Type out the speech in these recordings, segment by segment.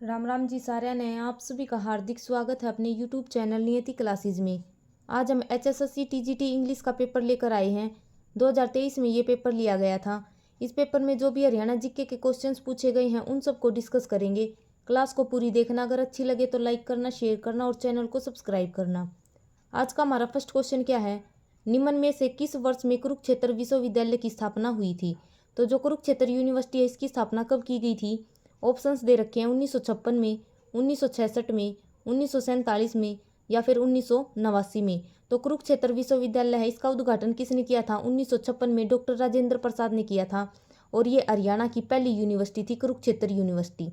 राम राम जी साਰਿਆਂ ने आप सभी का हार्दिक स्वागत है अपने यूट्यूब चैनल नियति क्लासेस में। आज हम HSSC TGT इंग्लिश का पेपर लेकर आए हैं। 2023 में ये पेपर लिया गया था। इस पेपर में जो भी हरियाणा जीके के क्वेश्चंस पूछे गए हैं उन सबको डिस्कस करेंगे। क्लास को पूरी देखना, अगर अच्छी लगे तो लाइक करना, शेयर करना और चैनल को सब्सक्राइब करना। आज का हमारा फर्स्ट क्वेश्चन क्या है, निम्न में से किस वर्ष में कुरुक्षेत्र विश्वविद्यालय की स्थापना हुई थी। तो जो कुरुक्षेत्र यूनिवर्सिटी है इसकी स्थापना कब की गई थी। ऑप्शंस दे रखे हैं 1956 में, 1966 में, 1947 में या फिर 1989 में। तो कुरुक्षेत्र विश्वविद्यालय है इसका उद्घाटन किसने किया था। 1956 में डॉक्टर राजेंद्र प्रसाद ने किया था और ये हरियाणा की पहली यूनिवर्सिटी थी कुरुक्षेत्र यूनिवर्सिटी।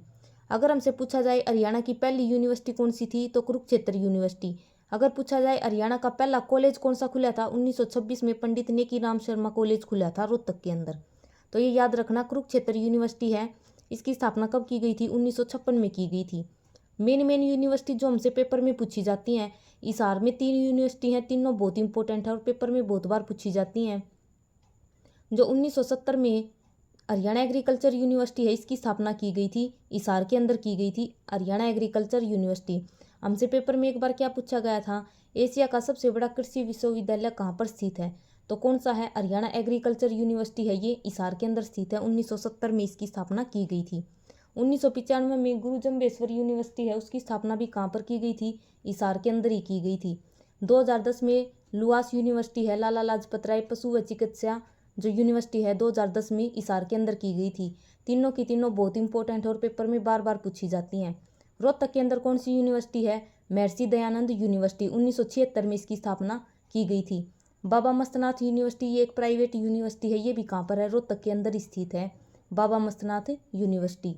अगर हमसे पूछा जाए हरियाणा की पहली यूनिवर्सिटी कौन सी थी तो कुरुक्षेत्र यूनिवर्सिटी। अगर पूछा जाए हरियाणा का पहला कॉलेज कौन सा खुला था, 1926 में पंडित नेकीराम शर्मा कॉलेज खुला था रोहतक के अंदर। तो ये याद रखना कुरुक्षेत्र यूनिवर्सिटी है इसकी स्थापना कब की गई थी, 1956 में की गई थी। मेन यूनिवर्सिटी जो हमसे पेपर में पूछी जाती हैं, हिसार में 3 यूनिवर्सिटी हैं, तीनों बहुत इंपॉर्टेंट है और पेपर में बहुत बार पूछी जाती हैं। जो 1970 में हरियाणा एग्रीकल्चर यूनिवर्सिटी है इसकी स्थापना की गई थी, हिसार के अंदर की गई थी हरियाणा एग्रीकल्चर यूनिवर्सिटी। हमसे पेपर में एक बार क्या पूछा गया था, एशिया का सबसे बड़ा कृषि विश्वविद्यालय कहाँ पर स्थित है। तो कौन सा है, हरियाणा एग्रीकल्चर यूनिवर्सिटी है, ये हिसार के अंदर स्थित है। 1970 में इसकी स्थापना की गई थी। 1995 में गुरु जम्बेश्वर यूनिवर्सिटी है उसकी स्थापना भी कहाँ पर की गई थी, हिसार के अंदर ही की गई थी। 2010 में लुआस यूनिवर्सिटी है, लाला लाजपत राय पशु व चिकित्सा जो यूनिवर्सिटी है 2010 में हिसार के अंदर की गई थी। तीनों की तीनों बहुत इंपॉर्टेंट और पेपर में बार बार पूछी जाती हैं। रोहतक के अंदर कौन सी यूनिवर्सिटी है, महर्षि दयानंद यूनिवर्सिटी, 1976 में इसकी स्थापना की गई थी। बाबा मस्तनाथ यूनिवर्सिटी ये एक प्राइवेट यूनिवर्सिटी है, ये भी कहाँ पर है, रोहतक के अंदर स्थित है बाबा मस्तनाथ यूनिवर्सिटी।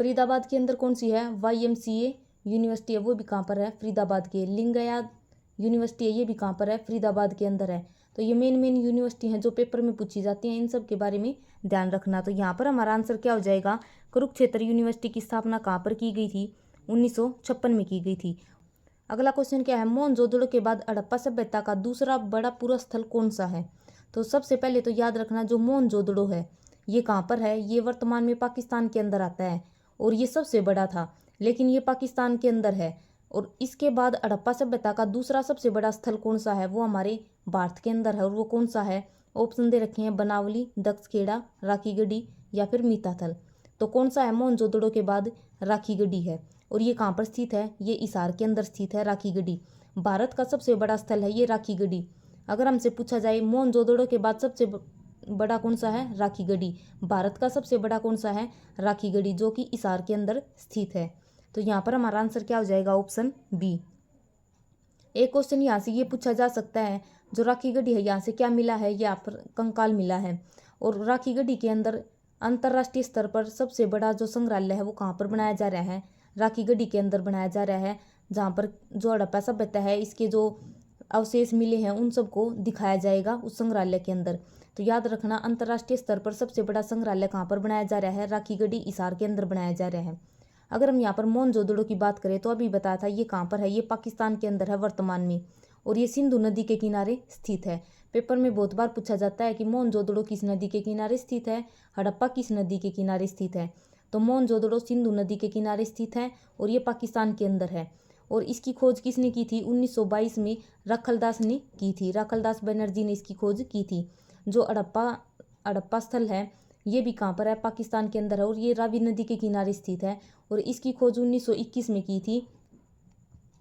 फरीदाबाद के अंदर कौन सी है, YMCA यूनिवर्सिटी है, वो भी कहाँ पर है, फरीदाबाद के। लिंगायत यूनिवर्सिटी है, ये भी कहाँ पर है, फरीदाबाद के अंदर है। तो ये मेन यूनिवर्सिटी हैं जो पेपर में पूछी जाती हैं, इन सब के बारे में ध्यान रखना। तो यहाँ पर हमारा आंसर क्या हो जाएगा, कुरुक्षेत्र यूनिवर्सिटी की स्थापना कहाँ पर की गई थी, 1956 में की गई थी। अगला क्वेश्चन क्या है, मोहनजोदड़ो के बाद हड़प्पा सभ्यता का दूसरा बड़ा पूरा स्थल कौन सा है। तो सबसे पहले तो याद रखना जो मोहनजोदड़ो है ये कहाँ पर है, ये वर्तमान में पाकिस्तान के अंदर आता है और ये सबसे बड़ा था, लेकिन ये पाकिस्तान के अंदर है। और इसके बाद हड़प्पा सभ्यता का दूसरा सबसे बड़ा स्थल कौन सा है, वो हमारे भारत के अंदर है। और वो कौन सा है, ऑप्शन दे रखे हैं बनावली, दक्षखेड़ा, राखीगढ़ी या फिर मीताथल। तो कौन सा है, मोहनजोदड़ो के बाद राखीगढ़ी है। और ये कहाँ पर स्थित है, ये हिसार के अंदर स्थित है राखीगढ़ी। भारत का सबसे बड़ा स्थल है ये राखीगढ़ी। अगर हमसे पूछा जाए मोहनजोदड़ो के बाद सबसे बड़ा कौन सा है, राखीगढ़ी। भारत का सबसे बड़ा कौन सा है, राखीगढ़ी, जो कि हिसार के अंदर स्थित है। तो यहाँ पर हमारा आंसर क्या हो जाएगा, ऑप्शन बी। एक क्वेश्चन यहाँ से ये पूछा जा सकता है, जो राखीगढ़ी है यहाँ से क्या मिला है, यहाँ पर कंकाल मिला है। और राखीगढ़ी के अंदर अंतर्राष्ट्रीय स्तर पर सबसे बड़ा जो संग्रहालय है वो कहाँ पर बनाया जा रहा है, राखीगढ़ी के अंदर बनाया जा रहा है, जहाँ पर जो हड़प्पा सभ्यता है इसके जो अवशेष मिले हैं उन सबको दिखाया जाएगा उस संग्रहालय के अंदर। तो याद रखना अंतर्राष्ट्रीय स्तर पर सबसे बड़ा संग्रहालय कहाँ पर बनाया जा रहा है, राखीगढ़ी हिसार के अंदर बनाया जा रहा है। अगर हम यहाँ पर मोहनजोदड़ो की बात करें तो अभी बताया था ये कहाँ पर है, ये पाकिस्तान के अंदर है वर्तमान में और ये सिंधु नदी के किनारे स्थित है। पेपर में बहुत बार पूछा जाता है कि मोहनजोदड़ो किस नदी के किनारे स्थित है, हड़प्पा किस नदी के किनारे स्थित है। तो मोहनजोदड़ो सिंधु नदी के किनारे स्थित है और ये पाकिस्तान के अंदर है। और इसकी खोज किसने की थी, 1922 में रखलदास ने की थी, रखलदास बनर्जी ने इसकी खोज की थी। जो हड़प्पा स्थल है ये भी कहाँ पर है, पाकिस्तान के अंदर है और ये रावी नदी के किनारे स्थित है। और इसकी खोज 1921 में की थी,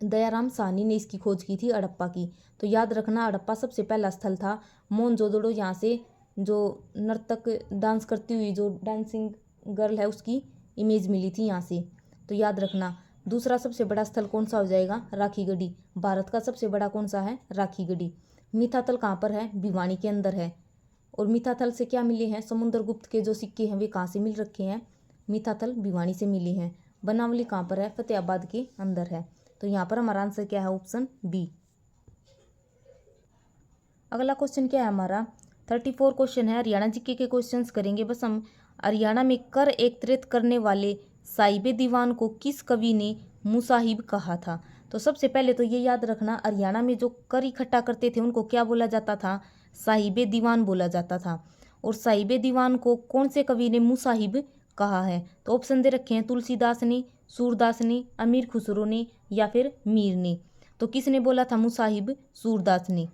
दयाराम साहनी ने इसकी खोज की थी हड़प्पा की। तो याद रखना हड़प्पा सबसे पहला स्थल था। मोहनजोदड़ो यहाँ से जो नर्तक डांस करती हुई जो डांसिंग गर्ल है उसकी इमेज मिली थी यहाँ से। तो याद रखना दूसरा सबसे बड़ा स्थल कौन सा हो जाएगा, राखीगढ़ी। भारत का सबसे बड़ा कौन सा है, राखीगढ़ी। मीठातल कहाँ पर है, भिवानी के अंदर है। और मीठातल से क्या मिले हैं, समुद्रगुप्त के जो सिक्के हैं वे कहाँ से मिल रखे हैं, मीठातल भिवानी से मिले हैं। बनावली कहाँ पर है, फतेहाबाद के अंदर है। तो यहाँ पर हमारा आंसर क्या है, ऑप्शन बी। अगला क्वेश्चन क्या है हमारा, 34 क्वेश्चन है, हरियाणा जीके के क्वेश्चंस करेंगे बस हम। हरियाणा में कर एकत्रित करने वाले साहिबे दीवान को किस कवि ने मुसाहिब कहा था। तो सबसे पहले तो ये याद रखना हरियाणा में जो कर इकट्ठा करते थे उनको क्या बोला जाता था, साहिबे दीवान बोला जाता था। और साहिबे दीवान को कौन से कवि ने मुसाहिब कहा है? तो ऑप्शन दे रखे हैं तुलसीदास ने, सूरदास ने, अमीर खुसरो ने या फिर मीर ने। तो किसने बोला था मुसाहिब? सूरदास ने।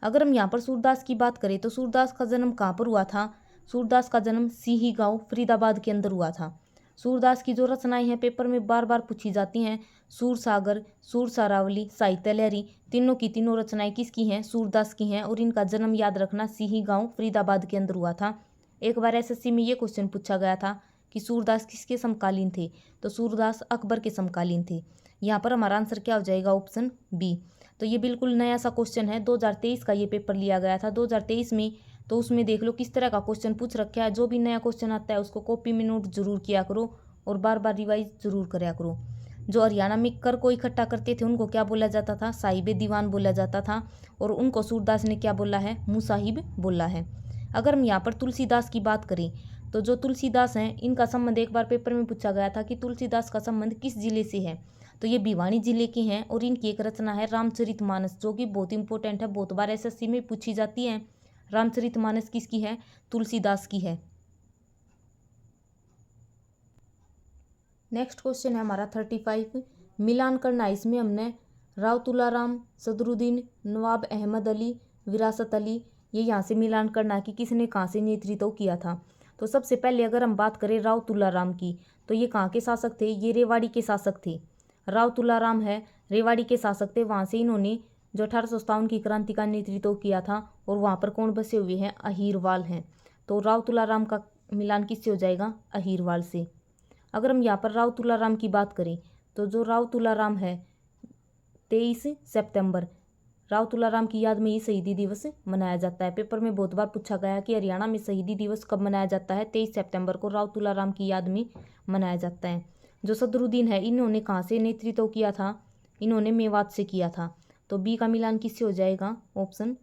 अगर हम यहाँ पर सूरदास की बात करें तो सूरदास का जन्म कहाँ पर हुआ था? सूरदास का जन्म सीही गांव फरीदाबाद के अंदर हुआ था। सूरदास की जो रचनाएं हैं पेपर में बार बार पूछी जाती हैं, सूर सागर, सूर सारावली, साहित्य लहरी, तीनों की तीनों रचनाएं किसकी हैं? सूरदास की हैं। और इनका जन्म याद रखना सीही गांव फरीदाबाद के अंदर हुआ था। एक बार एसएससी में ये क्वेश्चन पूछा गया था कि सूरदास किसके समकालीन थे? तो सूरदास अकबर के समकालीन थे। यहाँ पर हमारा आंसर क्या हो जाएगा? Option B. तो ये बिल्कुल नया सा क्वेश्चन है, 2023 का ये पेपर लिया गया था 2023 में। तो उसमें देख लो किस तरह का क्वेश्चन पूछ रखा है। जो भी नया क्वेश्चन आता है उसको कॉपी में नोट जरूर किया करो और बार बार रिवाइज जरूर कराया करो। जो हरियाणा में कर को इकट्ठा करते थे उनको क्या बोला जाता था? साहिब दीवान बोला जाता था। और उनको सूरदास ने क्या बोला है? मुसाहिब बोला है। अगर हम यहाँ पर तुलसीदास की बात करें तो जो तुलसीदास हैं इनका संबंध एक बार पेपर में पूछा गया था कि तुलसीदास का संबंध किस जिले से है? तो ये भिवानी जिले के हैं। और इनकी एक रचना है रामचरितमानस, जो कि बहुत इंपॉर्टेंट है, बहुत बार एसएससी में पूछी जाती है। रामचरितमानस किसकी है? तुलसीदास की है। नेक्स्ट क्वेश्चन है हमारा 35। मिलान करना है। इसमें हमने राव तुलाराम, सदरुद्दीन, नवाब अहमद अली, विरासत अली, ये यहाँ से मिलान करना है कि किसने कहाँ से नेतृत्व किया था। तो सबसे पहले अगर हम बात करें राव तुलाराम की तो ये कहाँ के शासक थे? ये रेवाड़ी के शासक थे। राव तुलाराम है रेवाड़ी के शासक थे। वहाँ से इन्होंने जो 1857 की क्रांति का नेतृत्व किया था। और वहाँ पर कौन बसे हुए हैं? अहीरवाल हैं। तो राव तुलाराम का मिलान किससे हो जाएगा? अहीरवाल से। अगर हम यहाँ पर राव तुलाराम की बात करें तो जो राव तुलाराम है 23 सितंबर, राव तुलाराम की याद में ही शहीदी दिवस मनाया जाता है। पेपर में बहुत बार पूछा गया कि हरियाणा में शहीदी दिवस कब मनाया जाता है? 23 सितंबर को राव तुलाराम की याद में मनाया जाता है। जो सदरुद्दीन है इन्होंने कहाँ से नेतृत्व किया था? इन्होंने मेवात से किया था। तो बी का मिलान किससे हो जाएगा? ऑप्शन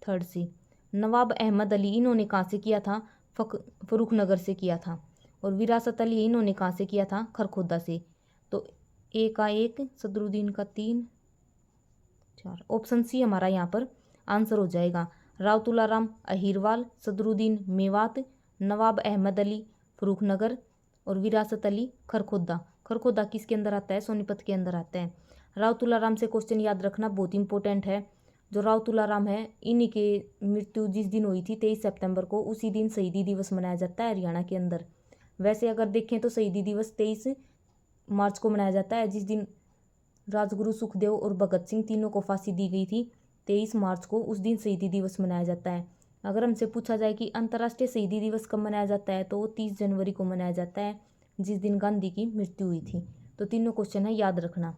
थर्ड से। नवाब अहमद अली इन्होंने कहाँ से किया था? फर्रुखनगर से किया था। और विरासत अली इन्होंने कहाँ से किया था? खरखोदा से। तो ए का 1, सदरुद्दीन का 3, 4। ऑप्शन सी हमारा यहाँ पर आंसर हो जाएगा। राव तुलाराम अहीरवाल, सदरुद्दीन मेवात, नवाब अहमद अली फर्रुखनगर और विरासत अली खरखोदा। खरखोदा किसके अंदर आता है? सोनीपत के अंदर आता है। राव तुलाराम से क्वेश्चन याद रखना बहुत इंपॉर्टेंट है। जो राव तुलाराम है इन्हीं के मृत्यु जिस दिन हुई थी 23 सितंबर को, उसी दिन शहीदी दिवस मनाया जाता है हरियाणा के अंदर। वैसे अगर देखें तो शहीदी दिवस 23 मार्च को मनाया जाता है, जिस दिन राजगुरु सुखदेव और भगत सिंह तीनों को फांसी दी गई थी 23 मार्च को, उस दिन शहीदी दिवस मनाया जाता है। अगर हमसे पूछा जाए कि अंतर्राष्ट्रीय शहीदी दिवस कब मनाया जाता है तो वो 30 जनवरी को मनाया जाता है, जिस दिन गांधी की मृत्यु हुई थी। तो तीनों क्वेश्चन है, याद रखना।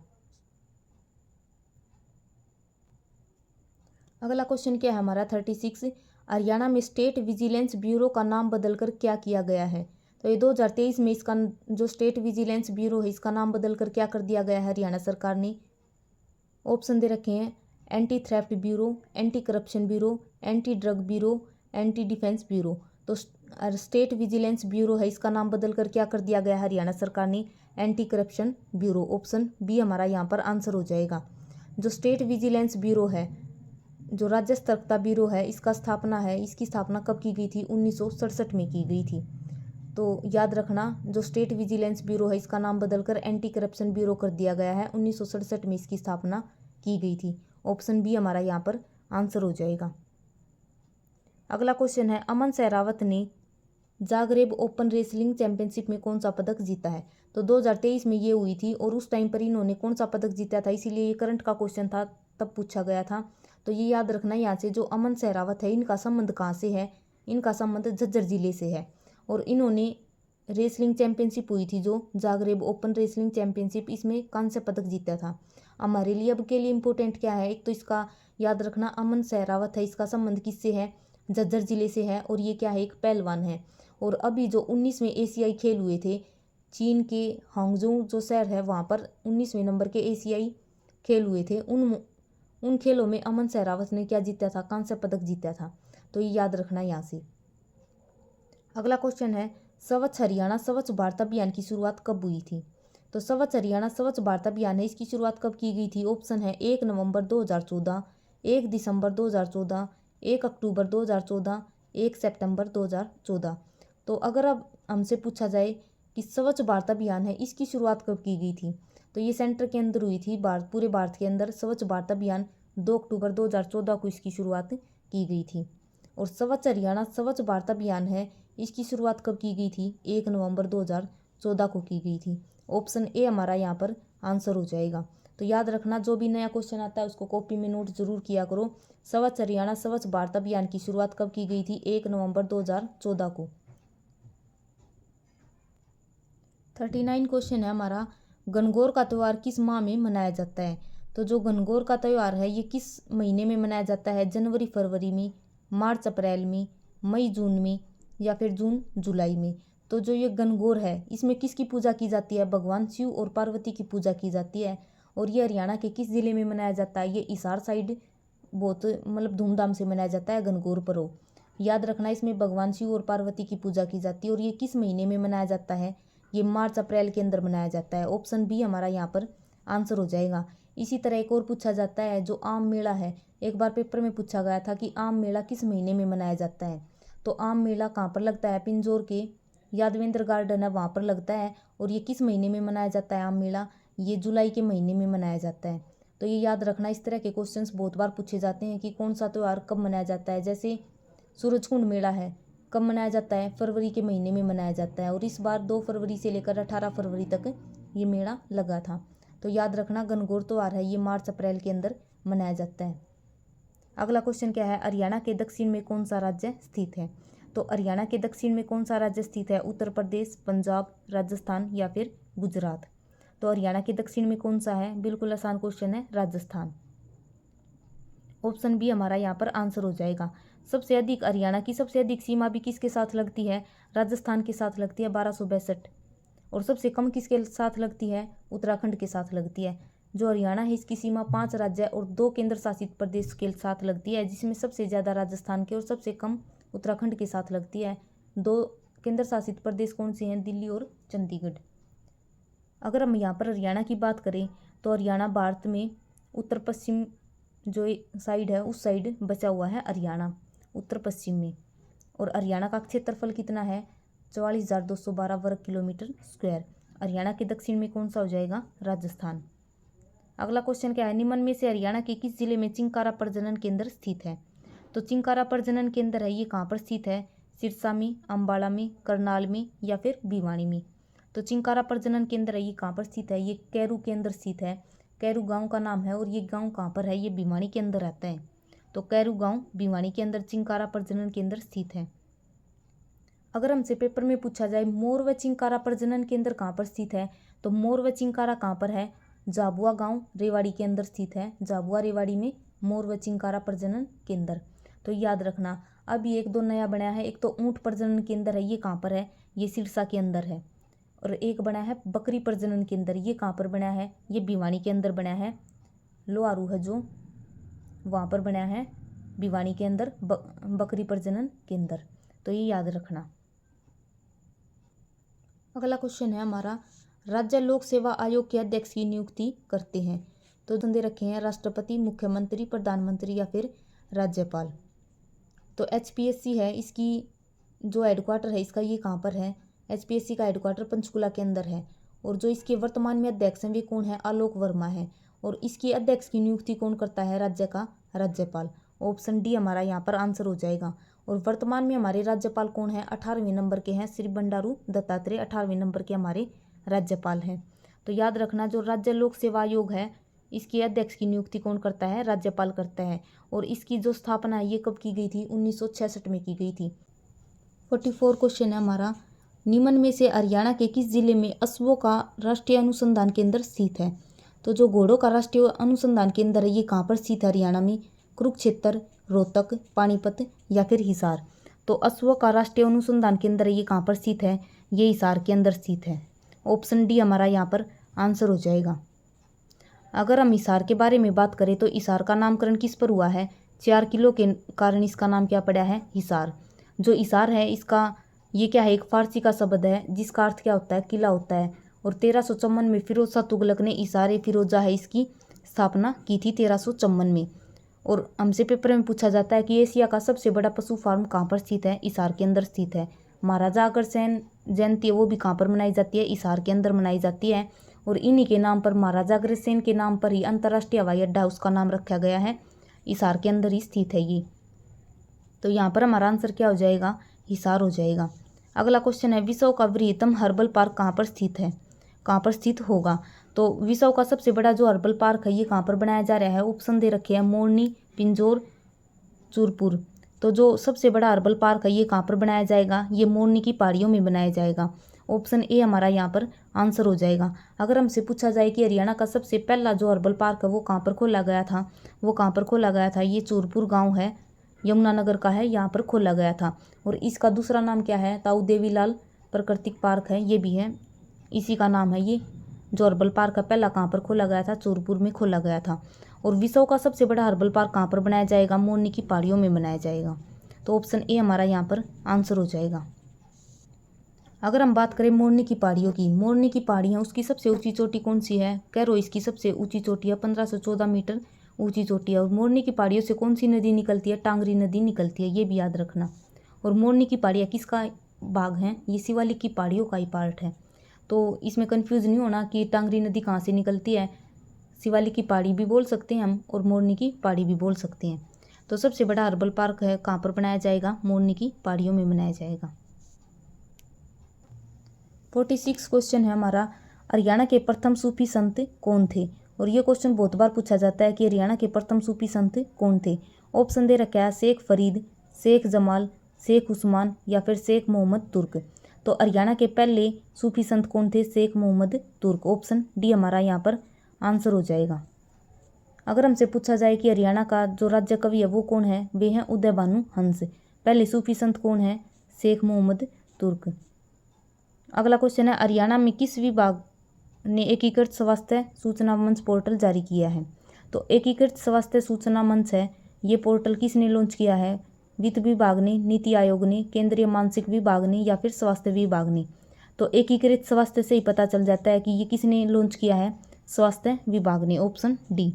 अगला क्वेश्चन क्या है हमारा 36। हरियाणा में स्टेट विजिलेंस ब्यूरो का नाम बदलकर क्या किया गया है? तो ये 2023 में इसका जो स्टेट विजिलेंस ब्यूरो है इसका नाम बदलकर क्या कर दिया गया है हरियाणा सरकार ने? ऑप्शन दे रखे हैं anti theft bureau, anti corruption bureau, anti drug bureau, anti defence bureau. तो स्टेट विजिलेंस ब्यूरो है इसका नाम बदलकर क्या कर दिया गया हरियाणा सरकार ने? Anti corruption bureau. Option B हमारा यहाँ पर आंसर हो जाएगा। जो स्टेट विजिलेंस ब्यूरो है, जो राज्य सतर्कता ब्यूरो है, इसकी स्थापना कब की गई थी? 1967 में की गई थी। तो याद रखना, जो स्टेट विजिलेंस ब्यूरो है इसका नाम बदलकर एंटी करप्शन ब्यूरो कर दिया गया है। 1967 में इसकी स्थापना की गई थी। ऑप्शन बी हमारा यहाँ पर आंसर हो जाएगा। अगला क्वेश्चन है अमन सहरावत ने जागरेब ओपन रेसलिंग चैंपियनशिप में कौन सा पदक जीता है? तो 2023 में ये हुई थी और उस टाइम पर इन्होंने कौन सा पदक जीता था, इसीलिए ये करंट का क्वेश्चन था, तब पूछा गया था। तो ये याद रखना यहाँ से, जो अमन सहरावत है इनका संबंध कहाँ से है? इनका संबंध झज्जर जिले से है। और इन्होंने रेसलिंग चैंपियनशिप हुई थी जो जागरेब ओपन रेसलिंग चैंपियनशिप, इसमें कांस्य पदक जीता था। हमारे लिए अब के लिए इम्पोर्टेंट क्या है, एक तो इसका याद रखना अमन सहरावत है, इसका संबंध किससे है? झज्जर जिले से है। और ये क्या है? एक पहलवान है। और अभी जो 19वें एशियाई खेल हुए थे चीन के हांगजोउ जो शहर है वहाँ पर 19वें नंबर के एशियाई खेल हुए थे। उन खेलों में अमन सहरावत ने क्या जीता था? कांस्य पदक जीता था। तो ये याद रखना यहाँ से। अगला क्वेश्चन है स्वच्छ हरियाणा स्वच्छ भारत अभियान की शुरुआत कब हुई थी? तो स्वच्छ हरियाणा स्वच्छ भारत अभियान है, इसकी शुरुआत कब की गई थी? ऑप्शन है 1 नवंबर 2014, 1 दिसंबर 2014, 1 अक्टूबर 2014, 1 सितंबर 2014। तो अगर अब हमसे पूछा जाए कि स्वच्छ भारत अभियान है, इसकी शुरुआत कब की गई थी, तो ये सेंटर के अंदर हुई थी। पूरे भारत के अंदर स्वच्छ भारत अभियान 2 अक्टूबर 2014 को इसकी शुरुआत की गई थी। और स्वच्छ हरियाणा स्वच्छ भारत अभियान है, इसकी शुरुआत कब की गई थी, 1 नवंबर 2014 को की गई थी। ऑप्शन ए हमारा यहाँ पर आंसर हो जाएगा। तो याद रखना, जो भी नया क्वेश्चन आता है उसको कॉपी में नोट जरूर किया करो। स्वच्छ हरियाणा स्वच्छ भारत अभियान की शुरुआत कब की गई थी, 1 नवंबर 2014 को। 39 क्वेश्चन है हमारा, गणगौर का त्यौहार किस माह में मनाया जाता है। तो जो गणगौर का त्यौहार है ये किस महीने में मनाया जाता है, जनवरी फरवरी में, मार्च अप्रैल में, मई जून में या फिर जून जुलाई में। तो जो ये गणगौर है इसमें किसकी पूजा की जाती है, भगवान शिव और पार्वती की पूजा की जाती है। और ये हरियाणा के किस जिले में मनाया जाता है, ये हिसार साइड बहुत मतलब धूमधाम से मनाया जाता है गणगौर पर्व। याद रखना, इसमें भगवान शिव और पार्वती की पूजा की जाती है और ये किस महीने में मनाया जाता है, ये मार्च अप्रैल के अंदर मनाया जाता है। ऑप्शन बी हमारा यहाँ पर आंसर हो जाएगा। इसी तरह एक और पूछा जाता है, जो आम मेला है, एक बार पेपर में पूछा गया था कि आम मेला किस महीने में मनाया जाता है। तो आम मेला कहाँ पर लगता है, पिंजौर के यादवेंद्र गार्डन है वहाँ पर लगता है। और ये किस महीने में मनाया जाता है आम मेला, ये जुलाई के महीने में मनाया जाता है। तो ये याद रखना, इस तरह के क्वेश्चंस बहुत बार पूछे जाते हैं कि कौन सा त्यौहार कब मनाया जाता है। जैसे सूरजकुंड मेला है, कब मनाया जाता है, फरवरी के महीने में मनाया जाता है। और इस बार 2 फरवरी से लेकर 18 फरवरी तक ये मेला लगा था। तो याद रखना, गणगौर त्यौहार है ये मार्च अप्रैल के अंदर मनाया जाता है। अगला क्वेश्चन क्या है, हरियाणा के दक्षिण में कौन सा राज्य स्थित है। तो हरियाणा के दक्षिण में कौन सा राज्य स्थित है, उत्तर प्रदेश, पंजाब, राजस्थान या फिर गुजरात। तो हरियाणा के दक्षिण में कौन सा है, बिल्कुल आसान क्वेश्चन है, राजस्थान। ऑप्शन बी हमारा यहाँ पर आंसर हो जाएगा। सबसे अधिक हरियाणा की सबसे अधिक सीमा भी किसके साथ लगती है, राजस्थान के साथ लगती है 1262। और सबसे कम किसके साथ लगती है, उत्तराखंड के साथ लगती है। जो हरियाणा है इसकी सीमा 5 राज्य और 2 केंद्र शासित प्रदेश के साथ लगती है, जिसमें सबसे ज़्यादा राजस्थान के और सबसे कम उत्तराखंड के साथ लगती है। 2 केंद्र शासित प्रदेश कौन से हैं, दिल्ली और चंडीगढ़। अगर हम यहाँ पर हरियाणा की बात करें तो हरियाणा भारत में उत्तर पश्चिम जो साइड है उस साइड बचा हुआ है हरियाणा, उत्तर पश्चिम में। और हरियाणा का क्षेत्रफल कितना है, 44,212 वर्ग किलोमीटर स्क्वायर। हरियाणा के दक्षिण में कौन सा हो जाएगा, राजस्थान। अगला क्वेश्चन क्या है, निम्न में से हरियाणा के किस जिले में चिंकारा प्रजनन केंद्र स्थित है। तो चिंकारा प्रजनन केंद्र है ये कहाँ पर स्थित है, सिरसा में, अम्बाला में, करनाल में या फिर भिवानी में। तो चिंकारा प्रजनन केंद्र है ये कहाँ पर स्थित है, ये कैरू के अंदर स्थित है। कैरू गांव का नाम है और ये गांव कहाँ पर है, ये भिवानी के अंदर आता है। तो कैरू गांव भिवानी के अंदर चिंकारा प्रजनन केंद्र स्थित है। अगर हमसे पेपर में पूछा जाए मोर व चिंकारा प्रजनन केंद्र कहाँ पर स्थित है, तो मोर व चिंकारा कहाँ पर है, झाबुआ गांव रेवाड़ी के अंदर स्थित है। झाबुआ रेवाड़ी में मोर व चिंकारा प्रजनन केंद्र। तो याद रखना, अभी 1-2 नया बना है, एक तो ऊंट प्रजनन केंद्र है ये कहाँ पर है, ये सिरसा के अंदर है। और एक बना है बकरी प्रजनन केंद्र, ये कहाँ पर बना है, ये भिवानी के अंदर बना है। लोहारू है जो वहाँ पर बना है भिवानी के अंदर बकरी प्रजनन केंद्र। तो ये याद रखना। अगला क्वेश्चन है हमारा, राज्य लोक सेवा आयोग के अध्यक्ष की नियुक्ति करते हैं। तो दे रखे हैं राष्ट्रपति, मुख्यमंत्री, प्रधानमंत्री या फिर राज्यपाल। तो HPSC है, इसकी जो हेडक्वार्टर है इसका ये कहाँ पर है, HPSC का हेडक्वार्टर पंचकुला के अंदर है। और जो इसके वर्तमान में अध्यक्ष हैं वे कौन है, आलोक वर्मा है। और इसकी अध्यक्ष की नियुक्ति कौन करता है, राज्य का राज्यपाल। ऑप्शन डी हमारा यहाँ पर आंसर हो जाएगा। और वर्तमान में हमारे राज्यपाल कौन है, 18वें नंबर के हैं श्री बंडारू दत्तात्रेय, 18वें नंबर के हमारे राज्यपाल हैं। तो याद रखना, जो राज्य लोक सेवा आयोग है इसके अध्यक्ष की नियुक्ति कौन करता है, राज्यपाल करता है। और इसकी जो स्थापना है ये कब की गई थी, 1966 में की गई थी। 44 क्वेश्चन है हमारा, निम्न में से हरियाणा के किस जिले में अश्वों का राष्ट्रीय अनुसंधान केंद्र स्थित है। तो जो घोड़ों का राष्ट्रीय अनुसंधान केंद्र है ये कहाँ पर स्थित है हरियाणा में, कुरुक्षेत्र, रोहतक, पानीपत या फिर हिसार। तो अश्वों का राष्ट्रीय अनुसंधान केंद्र ये कहाँ पर स्थित है, ये हिसार के अंदर स्थित है। ऑप्शन डी हमारा यहाँ पर आंसर हो जाएगा। अगर हम हिसार के बारे में बात करें तो हिसार का नामकरण किस पर हुआ है, 4 किलो के कारण इसका नाम क्या पड़ा है, हिसार। जो हिसार है इसका ये क्या है, एक फारसी का शब्द है जिसका अर्थ क्या होता है, किला होता है। और 1354 में फिरोज शाह तुगलक ने हिसार फिरोजा है इसकी स्थापना की थी 1354 में। और हमसे पेपर में पूछा जाता है कि एशिया का सबसे बड़ा पशु फार्म कहाँ पर स्थित है, हिसार के अंदर स्थित है। महाराजा अग्रसेन जयंती है वो भी कहाँ पर मनाई जाती है, हिसार के अंदर मनाई जाती है। और इन्हीं के नाम पर महाराजा अग्रसेन के नाम पर ही अंतर्राष्ट्रीय हवाई अड्डा उसका नाम रखा गया है, हिसार के अंदर ही स्थित है ये। तो यहाँ पर हमारा आंसर क्या हो जाएगा, हिसार हो जाएगा। अगला क्वेश्चन है विश्व का वृहत्तम हर्बल पार्क कहाँ पर स्थित है, कहाँ पर स्थित होगा। तो विश्व का सबसे बड़ा जो हर्बल पार्क है ये कहाँ पर बनाया जा रहा है, ऑप्शन दे रखे हैं मोरनी, पिंजौर, चूरपुर। तो जो सबसे बड़ा हर्बल पार्क है ये कहाँ पर बनाया जाएगा, ये मोरनी की पहाड़ियों में बनाया जाएगा। ऑप्शन ए हमारा यहाँ पर आंसर हो जाएगा। अगर हमसे पूछा जाए कि हरियाणा का सबसे पहला जो हर्बल पार्क है वो कहाँ पर खोला गया था, वो कहाँ पर खोला गया था, ये चूरपुर गाँव है, यमुनानगर का है, यहाँ पर खोला गया था। और इसका दूसरा नाम क्या है, ताऊ देवीलाल प्राकृतिक पार्क है, ये भी है, इसी का नाम है। ये जो हर्बल पार्क है पहला कहाँ पर खोला गया था, चूरपुर में खोला गया था। और विश्व का सबसे बड़ा हर्बल पार्क कहाँ पर बनाया जाएगा, मोरनी की पहाड़ियों में बनाया जाएगा। तो ऑप्शन ए हमारा यहाँ पर आंसर हो जाएगा। अगर हम बात करें मोरनी की पहाड़ियों की, मोरनी की पहाड़ियाँ उसकी सबसे ऊंची चोटी कौन सी है, कैरो इसकी सबसे ऊंची चोटी है, 1514 मीटर ऊंची चोटी है। और मोरनी की पहाड़ियों से कौन सी नदी निकलती है, टांगरी नदी निकलती है, ये भी याद रखना। और मोरनी की पहाड़ियाँ किसका भाग हैं, ये शिवालिक की पहाड़ियों का ही पार्ट है। तो इसमें कंफ्यूज नहीं होना कि टांगरी नदी कहाँ से निकलती है, शिवालिक की पहाड़ी भी बोल सकते हैं हम और मोरनी की पहाड़ी भी बोल सकते हैं। तो सबसे बड़ा हर्बल पार्क है कहाँ पर बनाया जाएगा, मोरनी की पहाड़ियों में बनाया जाएगा। 46 क्वेश्चन है हमारा, हरियाणा के प्रथम सूफी संत कौन थे। और ये क्वेश्चन बहुत बार पूछा जाता है कि हरियाणा के प्रथम सूफी संत कौन थे। ऑप्शन दे रखा है शेख फरीद, शेख जमाल, शेख उस्मान या फिर शेख मोहम्मद तुर्क। तो हरियाणा के पहले सूफी संत कौन थे, शेख मोहम्मद तुर्क। ऑप्शन डी हमारा यहाँ पर आंसर हो जाएगा। अगर हमसे पूछा जाए कि हरियाणा का जो राज्य कवि है वो कौन है, वे हैं उदय भानु हंस। पहले सूफी संत कौन है, शेख मोहम्मद तुर्क। अगला क्वेश्चन है हरियाणा में किस विभाग ने एकीकृत स्वास्थ्य सूचना मंच पोर्टल जारी किया है। तो एकीकृत स्वास्थ्य सूचना मंच है, ये पोर्टल किसने लॉन्च किया है, वित्त विभाग ने, नीति आयोग ने, केंद्रीय मानसिक विभाग ने या फिर स्वास्थ्य विभाग ने। तो एकीकृत स्वास्थ्य से ही पता चल जाता है कि ये किसने लॉन्च किया है, स्वास्थ्य विभाग ने। Option D.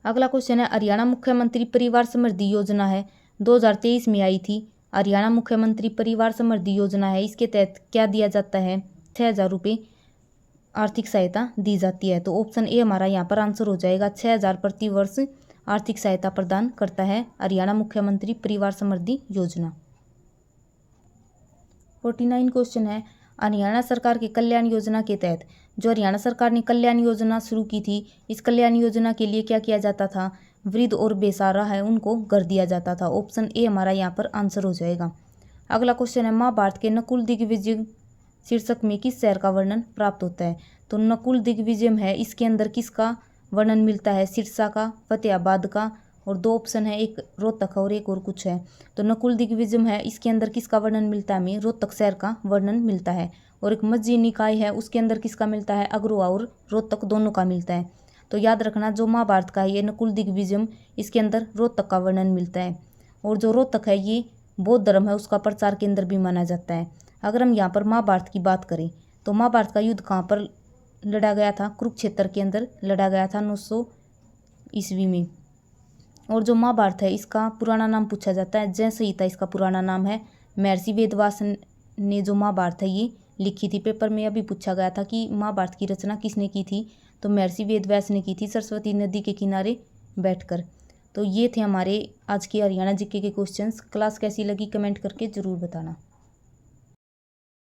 अगला क्वेश्चन है हरियाणा मुख्यमंत्री परिवार समृद्धि योजना है, 2023 में आई थी। हरियाणा मुख्यमंत्री परिवार समृद्धि योजना है, इसके तहत क्या दिया जाता है, 6,000 रुपये आर्थिक सहायता दी जाती है। तो ऑप्शन ए हमारा यहाँ पर आंसर हो जाएगा। 6,000 प्रति वर्ष आर्थिक सहायता प्रदान करता है हरियाणा मुख्यमंत्री परिवार समृद्धि योजना। 49 क्वेश्चन है हरियाणा सरकार की कल्याण योजना के तहत, जो हरियाणा सरकार ने कल्याण योजना शुरू की थी, इस कल्याण योजना के लिए क्या किया जाता था, वृद्ध और बेसहारा है उनको घर दिया जाता था। ऑप्शन ए हमारा यहाँ पर आंसर हो जाएगा। अगला क्वेश्चन है महाभारत के नकुल दिग्विजय शीर्षक में किस शहर का वर्णन प्राप्त होता है। तो नकुल दिग्विजय है, इसके अंदर किसका वर्णन मिलता है, सिरसा का, फतेहाबाद का, और दो ऑप्शन है, एक रोहतक और एक और कुछ है। तो नकुल दिग्विजय है, इसके अंदर किसका वर्णन मिलता है, हमें रोहतक शहर का वर्णन मिलता है। और एक मज्जी निकाय है, उसके अंदर किसका मिलता है, अग्रवा और रोहतक दोनों का मिलता है। तो याद रखना जो महाभारत का है ये नकुल दिग्विजय, इसके अंदर रोहतक का वर्णन मिलता है। और जो रोहतक है ये बौद्ध धर्म है उसका प्रचार केंद्र भी माना जाता है। अगर हम यहाँ पर महाभारत की बात करें तो महाभारत का युद्ध कहाँ पर लड़ा गया था, कुरुक्षेत्र के अंदर लड़ा गया था 900 ईस्वी में। और जो महाभारत है इसका पुराना नाम पूछा जाता है, जय संहिता इसका पुराना नाम है। महर्षि वेदव्यास ने जो महाभारत है ये लिखी थी। पेपर में अभी पूछा गया था कि महाभारत की रचना किसने की थी, तो महर्षि वेदव्यास ने की थी, सरस्वती नदी के किनारे बैठकर। तो ये थे हमारे आज के हरियाणा जीके के क्वेश्चंस। क्लास कैसी लगी कमेंट करके ज़रूर बताना।